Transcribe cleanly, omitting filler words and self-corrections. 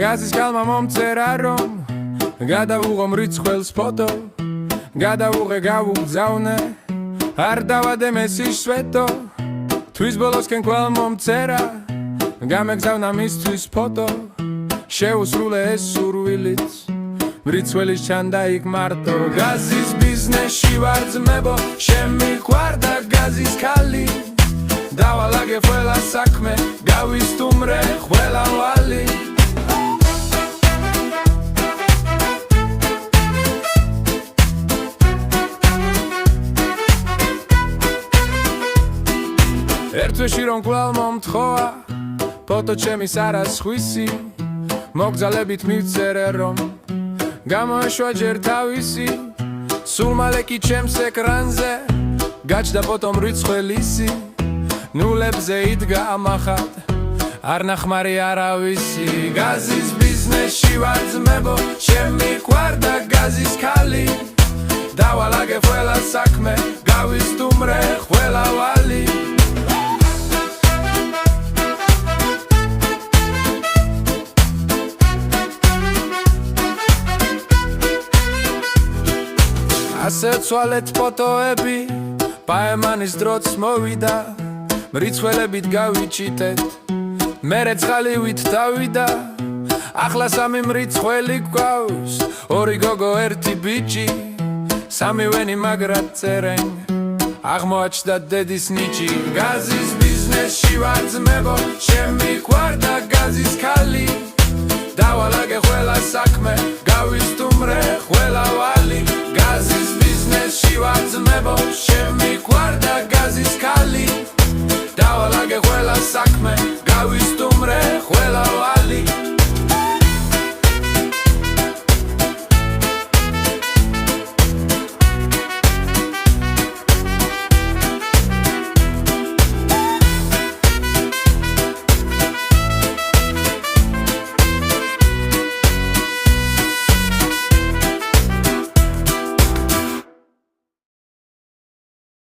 გაზის კალმა მომწერა რომ გადავუღო მრიცხველს ფოტო გადავუღე გავუგზავნე არ დავადე მესის სვეტო თვის ბოლოსკენ კვალ მომწერა გამეგზავნა მისთვის ფოტო შეუსრულე ეს სურვილიც მრიცველის ჩანდა იქ მარტო გაზის ბიზნესში ვარ ძმებო შემიყვარდა გაზის ქალი დავალაგე ყველა საქმე გავისტუმრე ყველა ვალი ერთვეში რომ კვლავ მომთხოვა ფოტო ჩემის არას ხვისი მოგზალებით მივწერე რომ გამოეშვა ჯერ თავისი სულ მალე კი ჩემს ეკრანზე გაჩნდა ფოტო მრიცხველისი ნულებზე იდგა ამახად არ ნახმარი არავისი გაზის ბიზნესში ვარ ძმებო შემიყვარდა გაზის ქალი დავალაგე ყველა საქმე გავისტუმრე ყველა ვალი ასე ცვალეთ ფოტოები პაემანის დროც მოვიდა მრიცველებით გავიჩიტეთ მერე ცხალივით დავიდა ახლა სამი მრიცხველი გვყავს ორი გოგო ერთი ბიჭი სამივენი მაგრად წერენ აღმოაჩნდა დედის ნიჭი გაზის ბიზნესში ვარ ძმებო შემიყვარდა გაზის ქალი დავალაგე ყველა საქმე გავისტუმრე ყველა ვალი